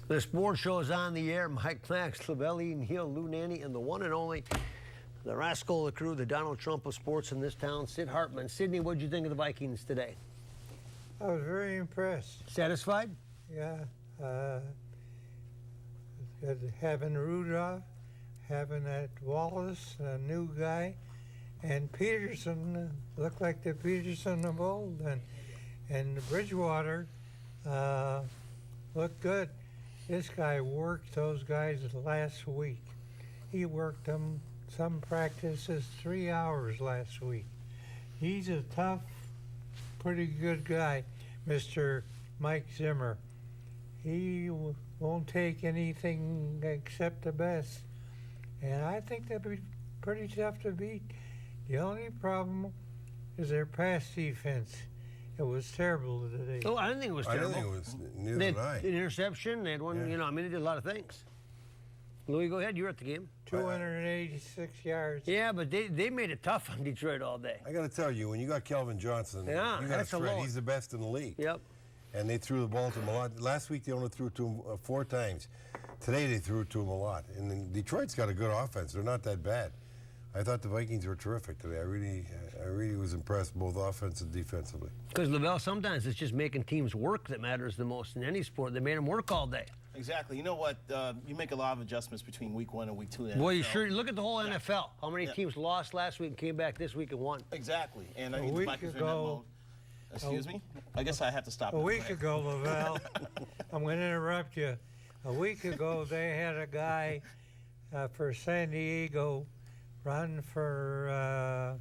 The sports show is on the air. Mike Max, Lavelle, Neil, Lou Nanny, and the one and only, the rascal of the crew, the Donald Trump of sports in this town, Sid Hartman. Sydney, what did you think of the Vikings today? I was very impressed. Satisfied? Yeah. Having Rudolph, having that Wallace, a new guy, and Peterson looked like the Peterson of old, and Bridgewater looked good. This guy worked those guys last week. He worked them some practices 3 hours last week. He's a tough, pretty good guy, Mr. Mike Zimmer. He won't take anything except the best. And I think that'd be pretty tough to beat. The only problem is their pass defense. It was terrible today. Oh, I didn't think it was terrible. I didn't think it was. Neither They did had I. an interception. They had one, Yeah. I mean, they did a lot of things. Louis, go ahead. You were at the game. 286 yards. Yeah, but they made it tough on Detroit all day. I got to tell you, when you got Kelvin Johnson, Yeah, you got that's a a threat. load. He's the best in the league. Yep. And they threw the ball to him a lot. Last week they only threw it to him 4 times. Today they threw it to him a lot. And then Detroit's got a good offense. They're not that bad. I thought the Vikings were terrific today. I really was impressed, both offense and defensively. Because, Lavelle, sometimes it's just making teams work that matters the most in any sport. They made them work all day. Exactly. You know what? You make a lot of adjustments between week 1 and week 2. Boy, you sure look at the whole NFL. How many teams lost last week and came back this week and won? Exactly. And I A think the week Vikings are in that ago- mode. Excuse me? I guess I have to stop. A week ago, Lavelle, I'm going to interrupt you. A week ago, they had a guy for San Diego run for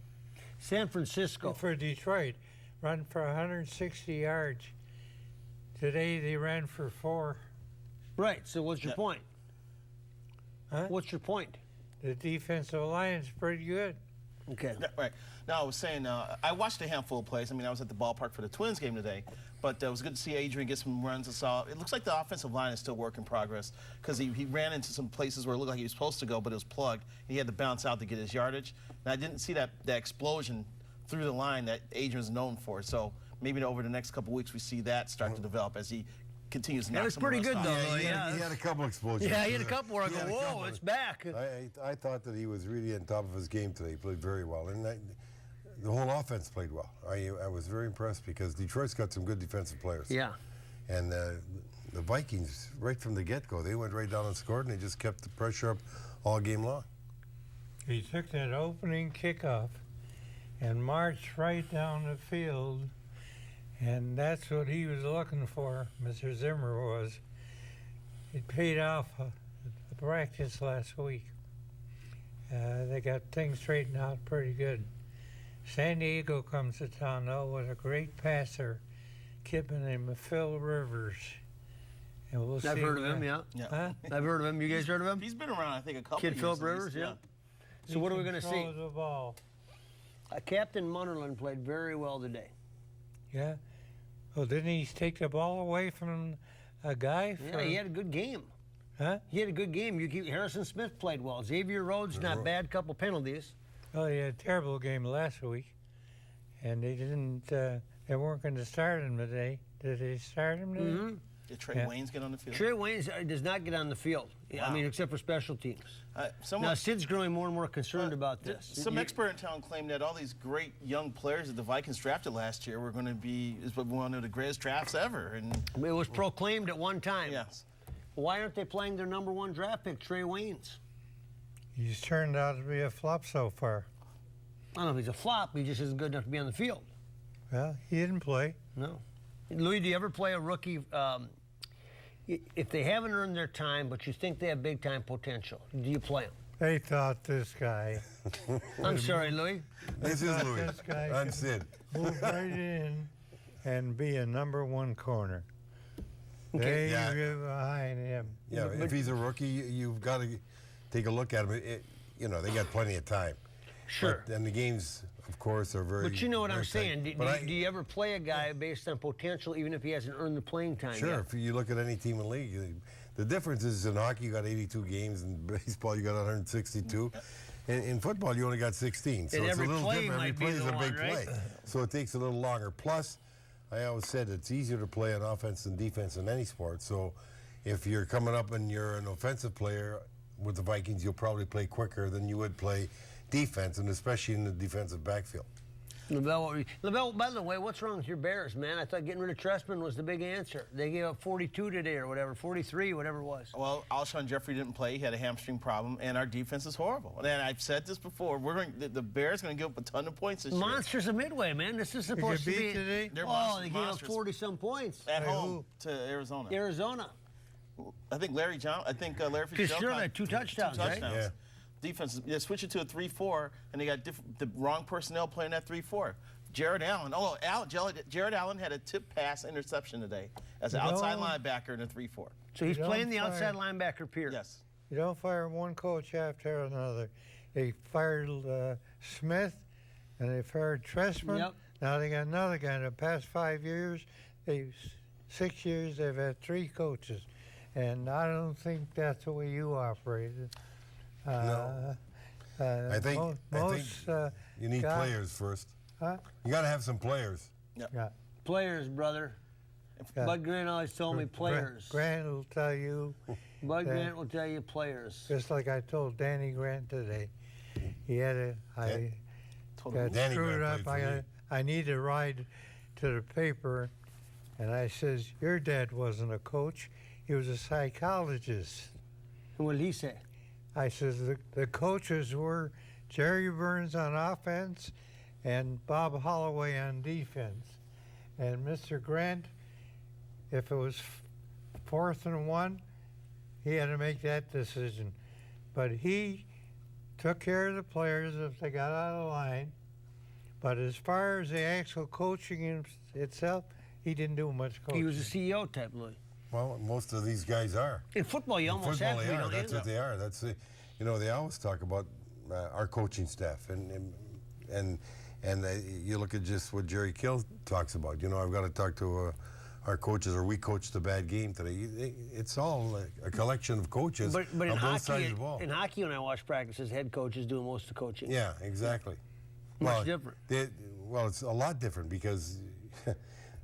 San Francisco. for Detroit, run for 160 yards. Today they ran for 4. Right, so what's your point? Huh? What's your point? The defensive line's pretty good. Okay. Yeah, right. Now, I was saying, I watched a handful of plays. I mean, I was at the ballpark for the Twins game today, but it was good to see Adrian get some runs. It looks like the offensive line is still work in progress because he ran into some places where it looked like he was supposed to go, but it was plugged. He had to bounce out to get his yardage. And I didn't see that explosion through the line that Adrian's known for. So maybe over the next couple of weeks we see that start to develop as he continues to knock was some of the pretty rust good, off. though. He yeah. had a couple explosions. Yeah, he had a couple where I He go, had a whoa, couple. it's back. I thought that he was really on top of his game today. He played very well. And the whole offense played well. I was very impressed because Detroit's got some good defensive players. Yeah. And the Vikings, right from the get-go, they went right down and scored, and they just kept the pressure up all game long. He took that opening kickoff and marched right down the field, and that's what he was looking for, Mr. Zimmer was. It paid off the practice last week. They got things straightened out pretty good. San Diego comes to town, though, with a great passer, kid named Phil Rivers. And we'll see. I've heard of him, yeah. Yeah. Huh? I've heard of him. You guys heard of him? He's been around, I think, a couple Kid of years. Philip at Rivers, least. yeah. So what are we going to see? Throw the ball. Captain Munnerlyn played very well today. Yeah. Oh, didn't he take the ball away from a guy? Yeah, he had a good game. Huh? He had a good game. Harrison Smith played well. Xavier Rhodes, not bad, couple penalties. Oh, he had a terrible game last week, and they didn't. They weren't going to start him today. Did they start him today? Mm-hmm. Did Trey Yeah. Waynes get on the field? Trey Waynes does not get on the field. I Wow. mean, except for special teams. Someone, Now, Sid's growing more and more concerned about this. Some expert in town claimed that all these great young players that the Vikings drafted last year were going to be one of the greatest drafts ever. And It was proclaimed at one time. yes, Why aren't they playing their #1 draft pick, Trey Waynes? He's turned out to be a flop so far. I don't know if he's a flop. He just isn't good enough to be on the field. Well, he didn't play. No. Louis, do you ever play a rookie? If they haven't earned their time, but you think they have big-time potential, do you play them? They thought this guy I'm sorry, Louis. This is Louis. This guy I'm can- Sid. move right in and be a #1 corner. They Yeah. were behind him. Yeah, if he's a rookie, you've got to take a look at him. They got plenty of time. Sure. And the games, of course, are very. But you know what I'm very saying. tight. Do you ever play a guy based on potential, even if he hasn't earned the playing time Sure, yet? if you look at any team in the league, the difference is in hockey you got 82 games, in baseball you got 162. In football you only got 16. So And it's every a little play different. might Every be play is the a big one, right? play. So it takes a little longer. Plus, I always said it's easier to play on offense than defense in any sport. So if you're coming up and you're an offensive player with the Vikings, you'll probably play quicker than you would play defense, and especially in the defensive backfield. LaBelle, by the way, what's wrong with your Bears, man? I thought getting rid of Trestman was the big answer. They gave up 42 today or whatever, 43, whatever it was. Well, Alshon Jeffrey didn't play. He had a hamstring problem, and our defense is horrible. And I've said this before. The Bears going to give up a ton of points this year. Monsters of Midway, man. This is supposed to be. Today? They're They gave up 40-some points. At home to Arizona. Arizona. I think Larry Fitzgerald had two touchdowns, right? Yeah. Defense, they switched it to a 3-4, and they got the wrong personnel playing that 3-4. Jared Allen had a tip pass interception today as an outside linebacker in a 3-4. So he's playing the outside linebacker, Pierce. Yes. You don't fire one coach after another. They fired Smith, and they fired Trestman. Yep. Now they got another guy. In the past 5 years, 6 years, they've had 3 coaches. And I don't think that's the way you operated. No. I think you need players first. Huh? You got to have some players. Yeah. Players, brother. Yeah. Bud Grant always told me players. Grant will tell you. Bud Grant will tell you players. Just like I told Danny Grant today. He had I got Danny screwed Grant up. played for I need to ride to the paper, and I says, your dad wasn't a coach. He was a psychologist. And what did he say? I says, the coaches were Jerry Burns on offense and Bob Holloway on defense. And Mr. Grant, if it was 4th and 1, he had to make that decision. But he took care of the players if they got out of line. But as far as the actual coaching itself, he didn't do much coaching. He was a CEO type, Louis. Well, most of these guys are. In football, you almost have to be, don't you? That's what they are. That's they always talk about our coaching staff, and you look at just what Jerry Kill talks about. I've got to talk to our coaches, or we coached a bad game today. It's all a collection of coaches but on in both sides of the ball. In hockey, when I watch practices, head coaches doing most of the coaching. Yeah, exactly. Much different. It's a lot different because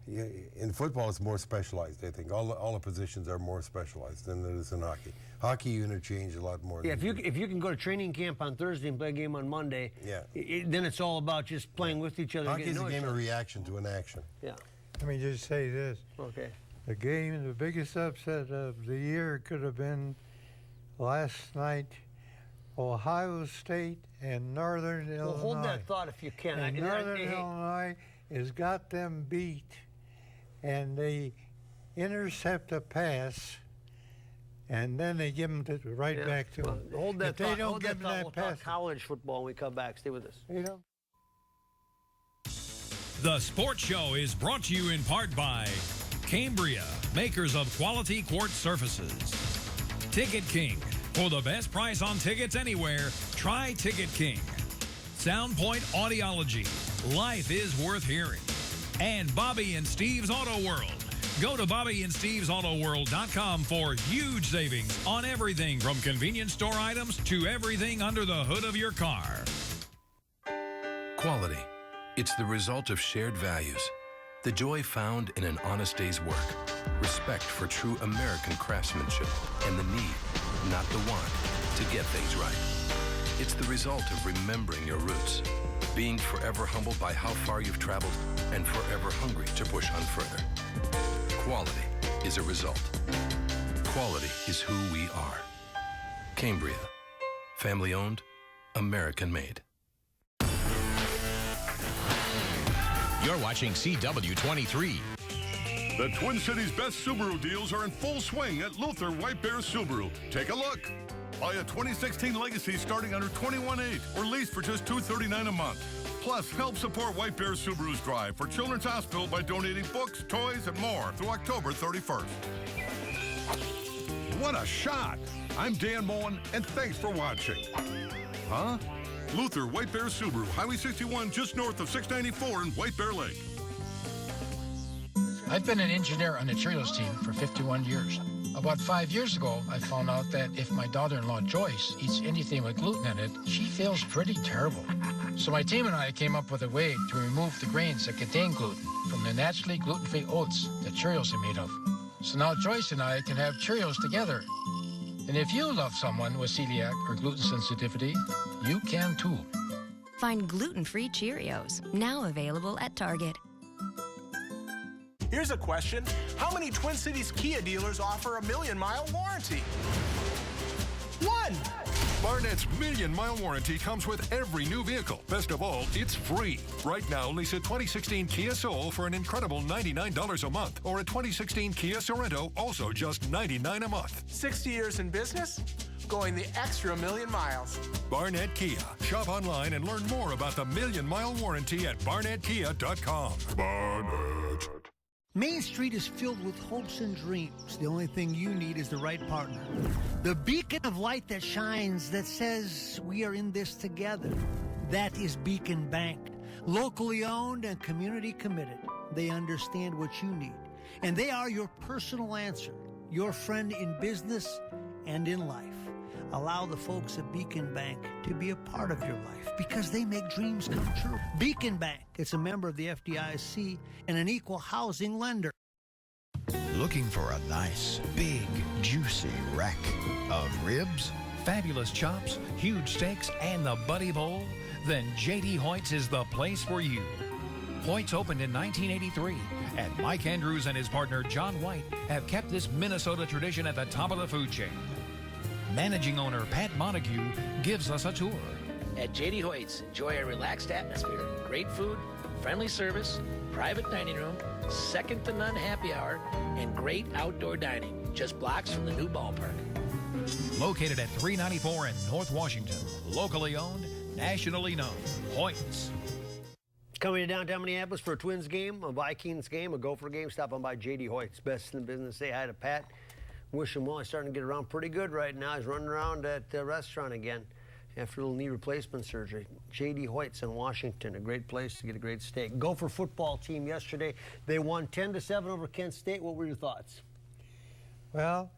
in football it's more specialized. I think all the positions are more specialized than it is in hockey. Hockey you interchange a lot more. Yeah, if you can go to training camp on Thursday and play a game on Monday, then it's all about just playing with each other. Hockey is a game of reaction to an action. Yeah. Let me just say this. Okay. The biggest upset of the year could have been last night, Ohio State and Northern Illinois. Well, hold that thought if you can. And Northern Illinois has got them beat, and they intercept a pass, and then they give them back to them. Hold that if thought. they don't give them that we'll pass, talk college football when we come back. Stay with us. The Sports Show is brought to you in part by Cambria, makers of quality quartz surfaces. Ticket King. For the best price on tickets anywhere, try Ticket King. Soundpoint Audiology. Life is worth hearing. And Bobby and Steve's Auto World. Go to BobbyandSteve'sAutoWorld.com for huge savings on everything from convenience store items to everything under the hood of your car. Quality. It's the result of shared values. The joy found in an honest day's work. Respect for true American craftsmanship and the need, not the want, to get things right. It's the result of remembering your roots, being forever humbled by how far you've traveled and forever hungry to push on further. Quality is a result. Quality is who we are. Cambria. Family owned, American made. You're watching CW-23. The Twin Cities' best Subaru deals are in full swing at Luther White Bear Subaru. Take a look. Buy a 2016 Legacy starting under $21,800 or lease for just $239 a month. Plus, help support White Bear Subaru's drive for Children's Hospital by donating books, toys, and more through October 31st. What a shot! I'm Dan Moen, and thanks for watching. Huh? Luther White Bear Subaru, Highway 61, just north of 694 in White Bear Lake. I've been an engineer on the Cheerios team for 51 years. About 5 years ago, I found out that if my daughter-in-law Joyce eats anything with gluten in it, she feels pretty terrible. So my team and I came up with a way to remove the grains that contain gluten from the naturally gluten-free oats that Cheerios are made of. So now Joyce and I can have Cheerios together. And if you love someone with celiac or gluten sensitivity, you can too. Find gluten-free Cheerios, now available at Target. Here's a question. How many Twin Cities Kia dealers offer a 1,000,000-mile warranty? One! Barnett's 1,000,000-mile warranty comes with every new vehicle. Best of all, it's free. Right now, lease a 2016 Kia Soul for an incredible $99 a month, or a 2016 Kia Sorento, also just $99 a month. 60 years in business, going the extra 1,000,000 miles. Barnett Kia. Shop online and learn more about the 1,000,000-mile warranty at barnettkia.com. Barnett. Main Street is filled with hopes and dreams. The only thing you need is the right partner. The beacon of light that shines, that says we are in this together. That is Beacon Bank. Locally owned and community committed. They understand what you need. And they are your personal answer. Your friend in business and in life. Allow the folks at Beacon Bank to be a part of your life because they make dreams come true. Beacon Bank, it's a member of the FDIC and an equal housing lender. Looking for a nice, big, juicy rack of ribs? Fabulous chops, huge steaks, and the Buddy Bowl? Then J.D. Hoyt's is the place for you. Hoyt's opened in 1983, and Mike Andrews and his partner John White have kept this Minnesota tradition at the top of the food chain. Managing owner Pat Montague gives us a tour. At J.D. Hoyt's, enjoy a relaxed atmosphere, great food, friendly service, private dining room, second-to-none happy hour, and great outdoor dining, just blocks from the new ballpark. Located at 394 in North Washington, locally owned, nationally known, Hoyt's. Coming to downtown Minneapolis for a Twins game, a Vikings game, a Gopher game, stop on by J.D. Hoyt's. Best in the business. Say hi to Pat. Wish him well. He's starting to get around pretty good right now. He's running around at the restaurant again after a little knee replacement surgery. J.D. Hoyt's in Washington, a great place to get a great steak. Gopher football team yesterday, they won 10-7 over Kent State. What were your thoughts? Well,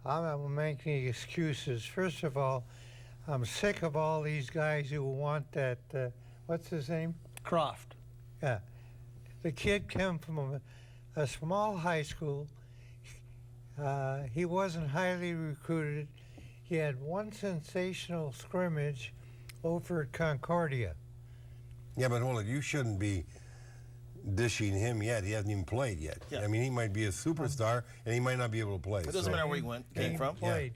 I'm not making excuses. First of all, I'm sick of all these guys who want that, what's his name? Croft. Yeah. The kid came from a small high school. He wasn't highly recruited. He had one sensational scrimmage over at Concordia. Yeah, but hold it. You shouldn't be dishing him yet. He hasn't even played yet. Yeah. I mean, he might be a superstar, and he might not be able to play. It doesn't matter where he came from. Played.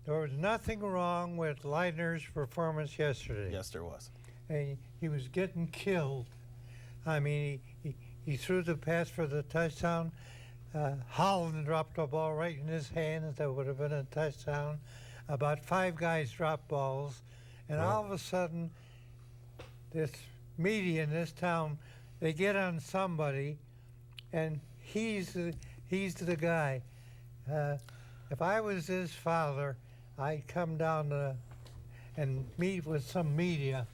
There was nothing wrong with Leitner's performance yesterday. Yes, there was. And he was getting killed. I mean, he threw the pass for the touchdown. Holland dropped a ball right in his hands that would have been a touchdown. About 5 guys dropped balls, and all of a sudden, this media in this town, they get on somebody, and he's the guy. If I was his father, I'd come down and meet with some media.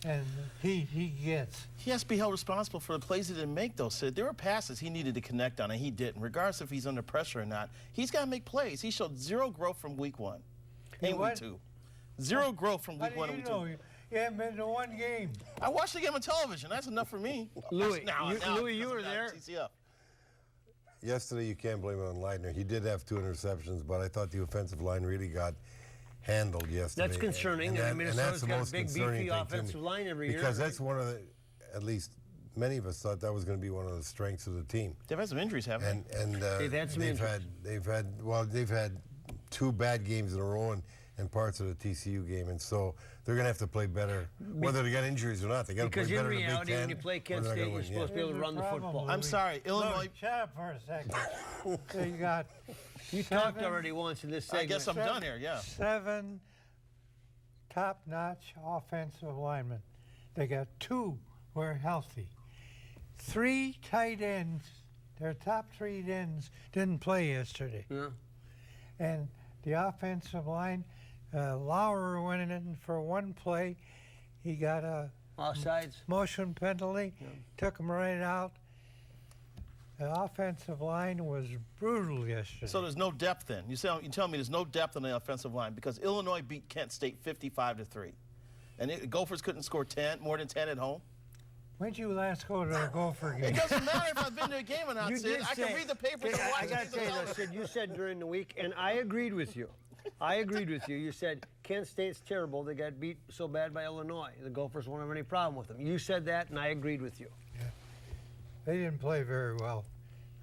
And he gets. He has to be held responsible for the plays he didn't make, though, Sid. There were passes he needed to connect on, and he didn't. Regardless if he's under pressure or not, he's got to make plays. He showed zero growth from week 1 and week 2. Zero growth from week 1 and week 2. You haven't been to one game. I watched the game on television. That's enough for me. Louis, Louis, you were there. Yesterday, you can't blame it on Leitner. He did have 2 interceptions, but I thought the offensive line really got handled yesterday. That's concerning. And that's the got most a big, concerning beefy thing offensive line every year. Because that's one of the, at least many of us thought that was going to be one of the strengths of the team. They've had some injuries, haven't they? And they've had some injuries. They've had 2 bad games in a row and parts of the TCU game, and so they're going to have to play better, whether they got injuries or not. They got to play better in the Big Ten. Because in reality, when you play Kent State, you're supposed to be able to run the football. I'm sorry, Illinois. Look, shut up for a second. So you got. You talked already once in this segment. I guess I'm done here. Yeah. 7 top-notch offensive linemen. They got 2 who are healthy. 3 tight ends. Their top 3 ends didn't play yesterday. Yeah. And the offensive line, Lauer went in for 1 play. He got a offsides motion penalty. Yeah. Took him right out. The offensive line was brutal yesterday. So there's no depth then. You tell me there's no depth on the offensive line because Illinois beat Kent State 55-3. And Gophers couldn't score more than 10 at home? When'd you last go to a Gopher game? It doesn't matter if I've been to a game or not, You Sid. did I say- can read the papers and I watch got it. to tell you, though, Sid, you said during the week, and I agreed with you. I agreed with you. You said Kent State's terrible. They got beat so bad by Illinois. The Gophers won't have any problem with them. You said that, and I agreed with you. Yeah. They didn't play very well.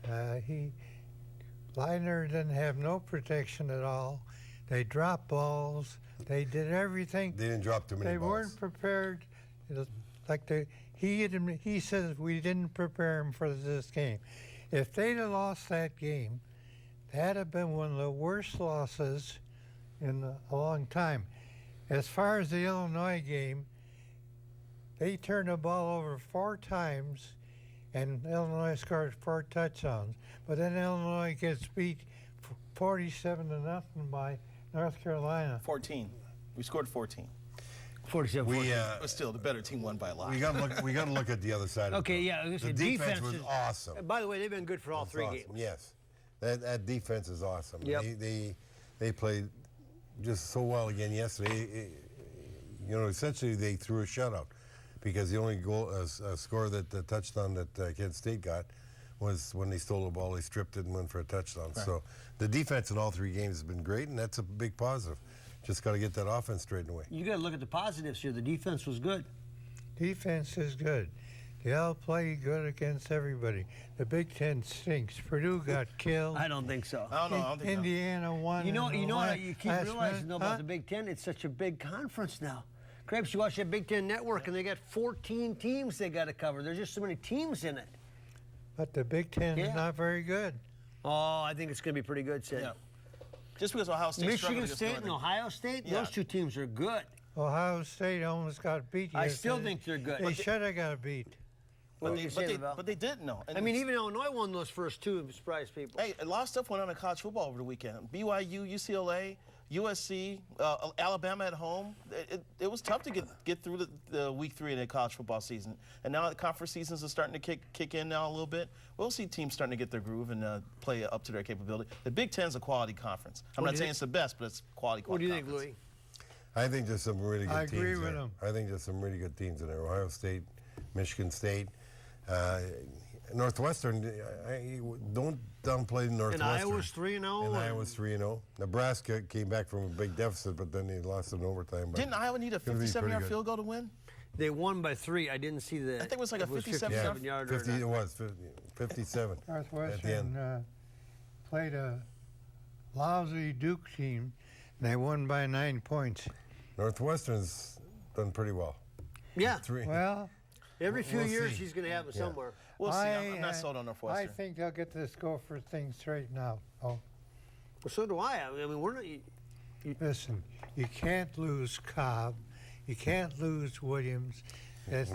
Leitner didn't have no protection at all. They dropped balls. They did everything. They didn't drop too many They balls. weren't prepared. He says we didn't prepare him for this game. If they'd have lost that game, that'd have been one of the worst losses in a long time. As far as the Illinois game, they turned the ball over 4 times, and Illinois scored 4 touchdowns. But then Illinois gets beat 47-0 by North Carolina. 14. We scored 14. 47. But still, the better team won by a lot. We got to look at the other side. Okay, of it. yeah. The defense was awesome. By the way, they've been good for all That's 3 awesome. games. Yes, that defense is awesome. Yep. They played just so well again yesterday. Essentially they threw a shutout because the only goal score that the touchdown that Kent State got was when they stole the ball, they stripped it and went for a touchdown. Right. So the defense in all 3 games has been great, and that's a big positive. Just got to get that offense straightened away. You got to look at the positives here. The defense was good. Defense is good. They all play good against everybody. The Big Ten stinks. Purdue got killed. I don't think so. I don't think Indiana won. You know what you keep last realizing minute. about the Big Ten? It's such a big conference now. Crabs, you watch that Big Ten network, and they got 14 teams they got to cover. There's just so many teams in it. But the Big Ten is not very good. Oh, I think it's going to be pretty good, Sid. Yeah. Just because Ohio State Michigan State and Ohio State, those 2 teams are good. Ohio State almost got beat. I still think they're good. They should have got beat. What did you say, Lavelle? But they didn't, know. I mean, even Illinois won those first 2 and surprised people. Hey, a lot of stuff went on in college football over the weekend. BYU, UCLA, USC, Alabama at home. It was tough to get through the week 3 of the college football season. And now the conference seasons are starting to kick in now a little bit. We'll see teams starting to get their groove and play up to their capability. The Big Ten's a quality conference. I'm not saying it's the best, but it's quality What do you conference. think, Louis? I think there's some really good teams I agree with there. him. I think there's some really good teams in there. Ohio State, Michigan State, Northwestern. Don't downplay Northwestern. And Iowa's 3-0. And Iowa's 3-0. Nebraska came back from a big deficit, but then they lost in overtime. Didn't Iowa need a 57-yard field goal to win? They won by 3. I didn't see the. I think it was like a 57-yard. 50, it was 57 at the end. Northwestern played a lousy Duke team, and they won by 9 points. Northwestern's done pretty well. Yeah. 3. Well, every few we'll years see. he's going to have it somewhere. We'll see. I'm not sold on Northwestern. I think they'll get this Gopher thing straightened out. Oh, Well, so do I. I mean, we're not. listen, you can't lose Cobb. You can't lose Williams. That's,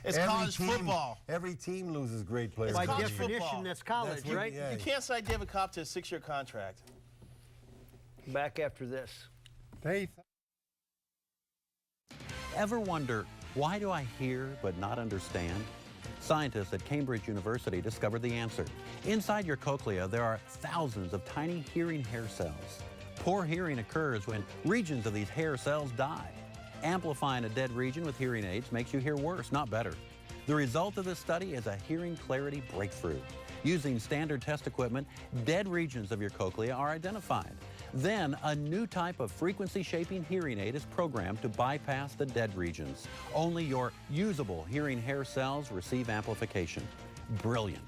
It's college football. Every team loses great players. By college definition, football. that's college, That's right? yeah. You can't sign David Cobb to a 6-year contract. Back after this. Ever wonder, why do I hear but not understand? Scientists at Cambridge University discovered the answer. Inside your cochlea, there are thousands of tiny hearing hair cells. Poor hearing occurs when regions of these hair cells die. Amplifying a dead region with hearing aids makes you hear worse, not better. The result of this study is a hearing clarity breakthrough. Using standard test equipment, dead regions of your cochlea are identified. Then, a new type of frequency-shaping hearing aid is programmed to bypass the dead regions. Only your usable hearing hair cells receive amplification. Brilliant.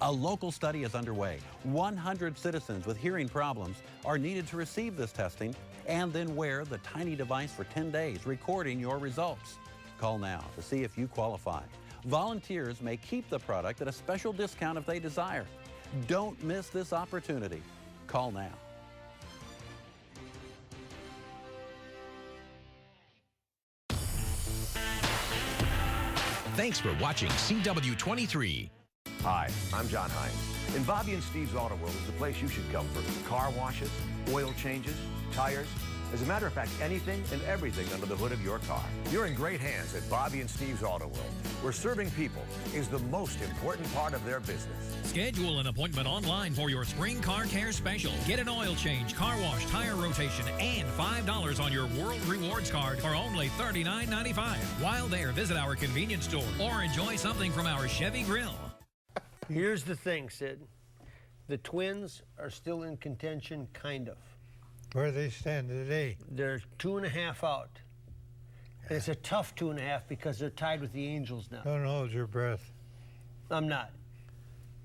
A local study is underway. 100 citizens with hearing problems are needed to receive this testing and then wear the tiny device for 10 days, recording your results. Call now to see if you qualify. Volunteers may keep the product at a special discount if they desire. Don't miss this opportunity. Call now. Thanks for watching CW-23. Hi, I'm John Hines. And Bobby and Steve's Auto World is the place you should come for car washes, oil changes, tires, As a matter of fact, anything and everything under the hood of your car. You're in great hands at Bobby and Steve's Auto World, where serving people is the most important part of their business. Schedule an appointment online for your spring car care special. Get an oil change, car wash, tire rotation, and $5 on your World Rewards card for only $39.95. While there, visit our convenience store or enjoy something from our Chevy grill. Here's the thing, Sid. The Twins are still in contention, kind of. Where they stand today? They're 2.5 out. And it's a tough 2.5 because they're tied with the Angels now. Don't hold your breath. I'm not.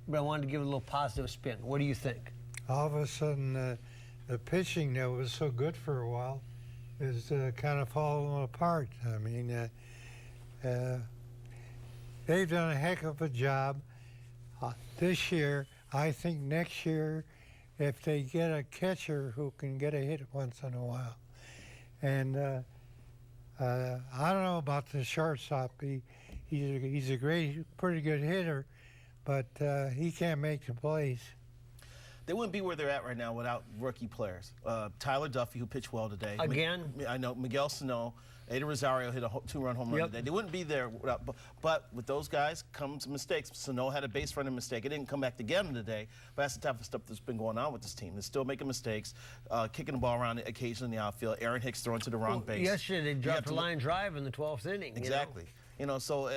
But I wanted to give it a little positive spin. What do you think? All of a sudden, the pitching that was so good for a while is kind of falling apart. I mean, they've done a heck of a job this year. I think next year, if they get a catcher who can get a hit once in a while. And I don't know about the shortstop. He's a pretty good hitter, but he can't make the plays. They wouldn't be where they're at right now without rookie players. Tyler Duffy, who pitched well today. Again? I know. Miguel Sano, Ada Rosario hit a 2-run home run today. They wouldn't be there without, but with those guys comes mistakes. Sano had a base running mistake. It didn't come back to get him today, but that's the type of stuff that's been going on with this team. They're still making mistakes, kicking the ball around occasionally in the outfield. Aaron Hicks throwing to the wrong base. Yesterday, they dropped a line drive in the 12th inning. Exactly. So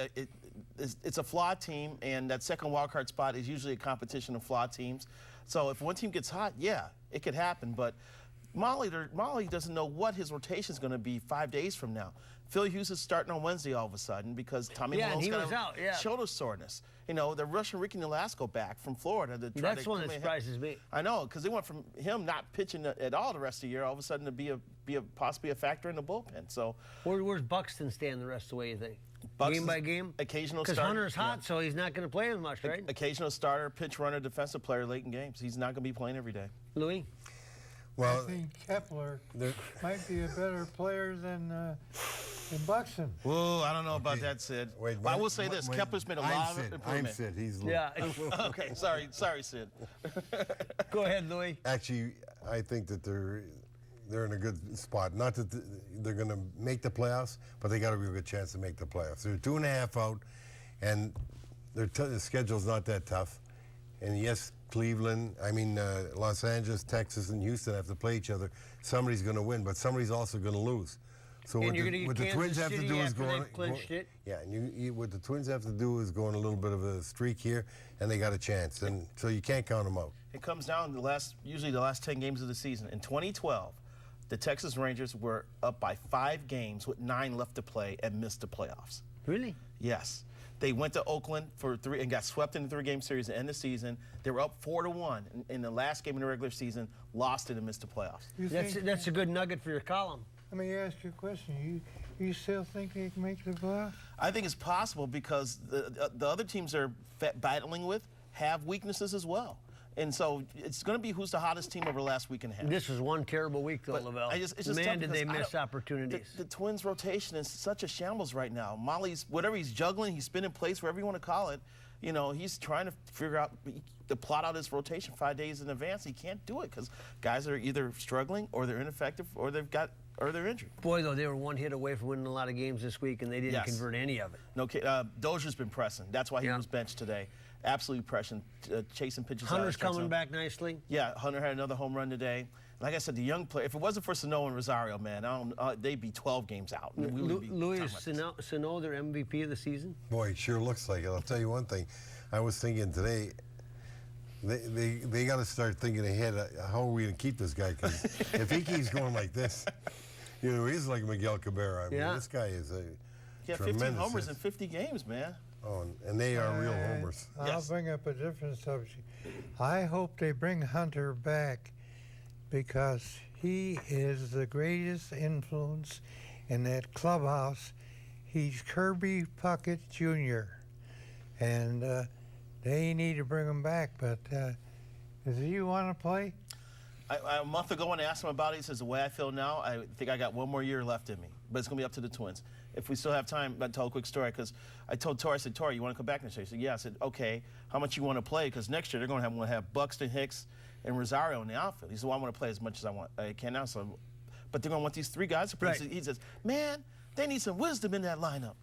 it's a flawed team, and that second wild card spot is usually a competition of flawed teams. So if one team gets hot, yeah, it could happen. But Molly doesn't know what his rotation is going to be 5 days from now. Phil Hughes is starting on Wednesday all of a sudden because Tommy Malone's got shoulder soreness. They're rushing Ricky Nolasco back from Florida to try That's one that surprises me. I know, because they went from him not pitching at all the rest of the year, all of a sudden to be possibly a factor in the bullpen. So where's Buxton stand the rest of the way, you think? Buxton's game by game? Occasional starter. Because Hunter's hot, so he's not going to play as much, right? Occasional starter, pinch runner, defensive player late in games. He's not going to be playing every day. Louis? Well, I think Kepler might be a better player than Buxton. Whoa, I don't know about that, Sid. Wait, I will say this: Kepler's made a lot of improvement. I'm Sid. He's Louis. Yeah. Okay, sorry, Sid. Go ahead, Louis. Actually, I think that they're in a good spot. Not that they're going to make the playoffs, but they got a real good chance to make the playoffs. They're 2.5 out, and the schedule's not that tough. And yes, Cleveland, Los Angeles, Texas, and Houston have to play each other. Somebody's going to win, but somebody's also going to lose. So what the Twins have to do is go on. Yeah, and what the Twins have to do is go on a little bit of a streak here, and they got a chance. And so you can't count them out. It comes down to usually the last 10 games of the season. In 2012, the Texas Rangers were up by 5 games with 9 left to play and missed the playoffs. Really? Yes. They went to Oakland for 3 and got swept in the 3-game series at the end of the season. They were up 4-1 in the last game of the regular season, lost it and missed the playoffs. That's a good nugget for your column. Let me ask you a question. You still think they can make the playoffs? I think it's possible because the other teams they're battling with have weaknesses as well. And so it's going to be who's the hottest team over the last week and a half. This was one terrible week, though, Lavelle. Man, did they miss opportunities. The Twins' rotation is such a shambles right now. Molly's, whatever he's juggling, he's spinning plays, whatever you want to call it. He's trying to figure out, to plot out his rotation 5 days in advance. He can't do it because guys are either struggling or they're ineffective or they're injured. Boy, though, they were one hit away from winning a lot of games this week, and they didn't convert any of it. No, Dozier's been pressing. That's why he was benched today. Absolutely pressing, chasing pitches. Hunter's coming back nicely. Yeah, Hunter had another home run today. Like I said, the young player, if it wasn't for Sano and Rosario, man, they'd be 12 games out. Louis, is Sano their MVP of the season? Boy, it sure looks like it. I'll tell you one thing. I was thinking today, they got to start thinking ahead. How are we going to keep this guy? Because if he keeps going like this, he's like Miguel Cabrera. This guy is a tremendous 15 homers in 50 games, man. Oh, and they are real homers. I'll bring up a different subject. I hope they bring Hunter back because he is the greatest influence in that clubhouse. He's Kirby Puckett Jr., and they need to bring him back. But does he want to play? A month ago when I asked him about it, he says, the way I feel now, I think I got 1 more year left in me. But it's going to be up to the Twins. If we still have time, I'll tell a quick story. Because I told Tori, I said, Tori, you want to come back next year? He said, yeah. I said, okay, how much you want to play? Because next year they're going to have Buxton, Hicks, and Rosario in the outfield. He said, well, I want to play as much as I can now. So but they're going to want these 3 guys to play. Right. So he says, man, they need some wisdom in that lineup.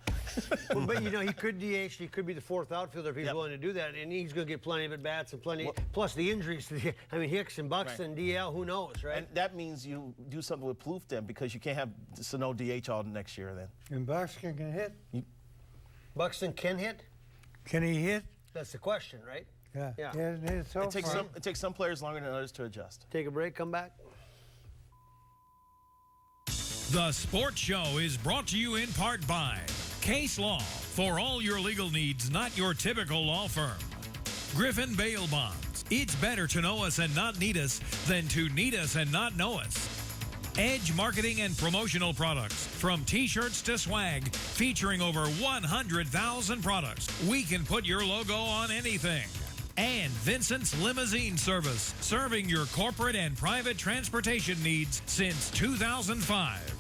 Well, but, you know, he could DH. He could be the 4th outfielder if he's willing to do that, and he's going to get plenty of at-bats and plenty. Plus the injuries. I mean, Hicks and Buxton, DL, who knows, right? And that means you do something with Plouffe then, because you can't have Sano DH all next year then. And Buxton can hit. Buxton can hit? Can he hit? That's the question, right? Yeah. Yeah. He hasn't hit so far. It takes some players longer than others to adjust. Take a break, come back. The Sports Show is brought to you in part by Case Law. For all your legal needs, not your typical law firm. Griffin Bail Bonds. It's better to know us and not need us than to need us and not know us. Edge Marketing and Promotional Products. From T-shirts to swag, featuring over 100,000 products. We can put your logo on anything. And Vincent's Limousine Service, serving your corporate and private transportation needs since 2005.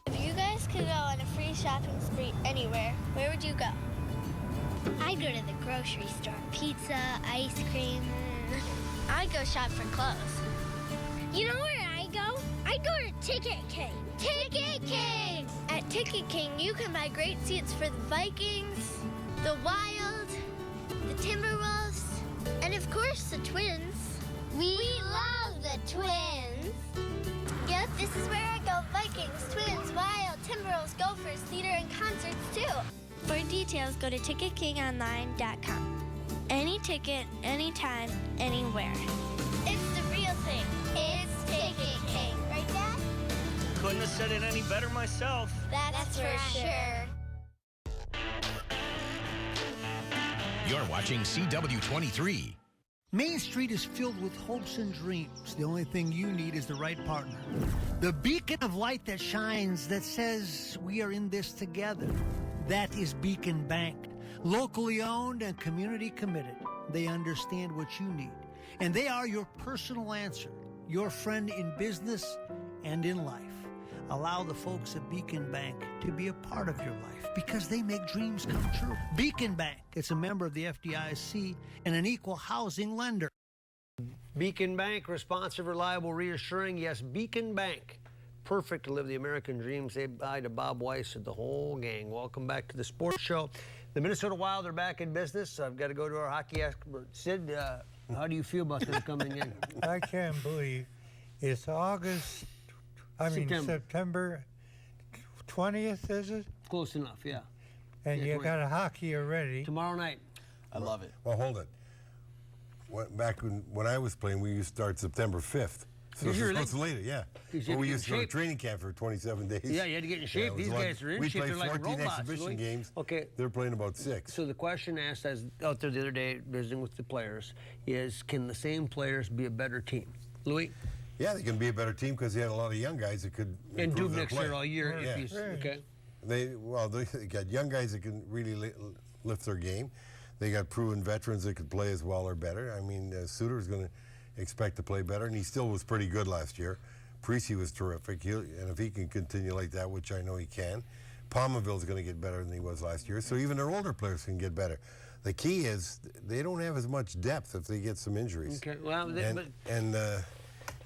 If you guys could go on a free shopping spree anywhere, where would you go? I'd go to the grocery store. Pizza, ice cream. I'd go shop for clothes. You know where I go? I'd go to Ticket King. Ticket King! At Ticket King, you can buy great seats for the Vikings, the Wild, the Timberwolves, and of course the Twins. We love the Twins. Yep, this is where I go. Vikings, Twins, Wild, Timberwolves, Gophers, theater, and concerts too. For details, go to TicketKingOnline.com. Any ticket, anytime, anywhere. It's the real thing. It's Ticket King. Right, Dad? Couldn't have said it any better myself. That's for sure. You're watching CW-23. Main Street is filled with hopes and dreams. The only thing you need is the right partner. The beacon of light that shines, that says we are in this together. That is Beacon Bank. Locally owned and community committed. They understand what you need. And they are your personal answer. Your friend in business and in life. Allow the folks at Beacon Bank to be a part of your life because they make dreams come true. Beacon Bank, it's a member of the FDIC and an equal housing lender. Beacon Bank, responsive, reliable, reassuring. Yes, Beacon Bank. Perfect to live the American dream. Say bye to Bob Weiss and the whole gang. Welcome back to the Sports Show. The Minnesota Wild are back in business. I've got to go to our hockey expert. Sid, how do you feel about them coming in? I can't believe it's September 20th, is it? Close enough, yeah. And you got a hockey already. Tomorrow night. I love it. Well, hold it. Back when I was playing, we used to start September 5th. So it's later, yeah. Well, we used to go to training camp for 27 days. Yeah, you had to get in shape. Yeah, These guys are in shape. They're like robots. We played 14 exhibition games. Okay. They're playing about 6. So the question asked, I was out there the other day visiting with the players, is can the same players be a better team? Louis? Yeah, they can be a better team because they had a lot of young guys that could improve their play. And Dubnik's there all year. Yeah. Okay. They got young guys that can really lift their game. They got proven veterans that could play as well or better. I mean, Suter's going to expect to play better, and he still was pretty good last year. Precy was terrific, and if he can continue like that, which I know he can, Palmerville's going to get better than he was last year. So even their older players can get better. The key is they don't have as much depth if they get some injuries. Okay. Well,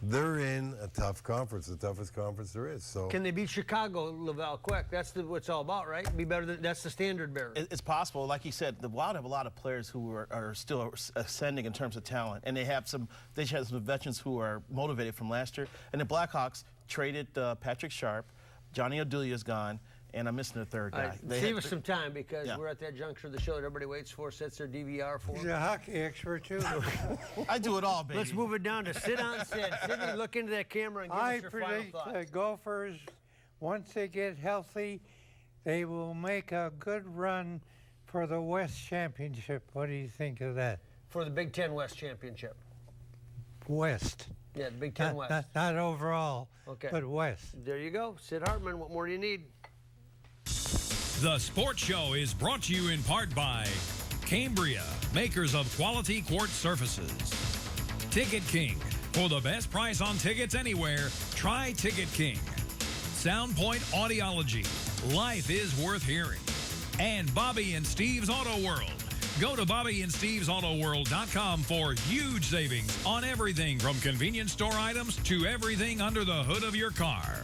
they're in a tough conference, the toughest conference there is. So can they beat Chicago, Laval, quick? That's what it's all about, right? Be better than that's the standard bearer. It's possible. Like you said, the Wild have a lot of players who are still ascending in terms of talent, and they have some veterans who are motivated from last year. And the Blackhawks traded Patrick Sharp, Johnny Odulia's gone, and I'm missing the third guy. Save us some time because we're at that juncture of the show that everybody waits for, sets their DVR for. He's a hockey expert, too. I do it all, baby. Let's move it down to Sid on Sid. Sidney, look into that camera and give us your final thoughts. I predict the Gophers, once they get healthy, they will make a good run for the West Championship. What do you think of that? For the Big Ten West Championship. West. Yeah, the Big Ten West. Not overall, but West. There you go. Sid Hartman, what more do you need? The Sports Show is brought to you in part by Cambria, makers of quality quartz surfaces. Ticket King. For the best price on tickets anywhere, try Ticket King. Soundpoint Audiology. Life is worth hearing. And Bobby and Steve's Auto World. Go to BobbyandSteve'sAutoWorld.com for huge savings on everything from convenience store items to everything under the hood of your car.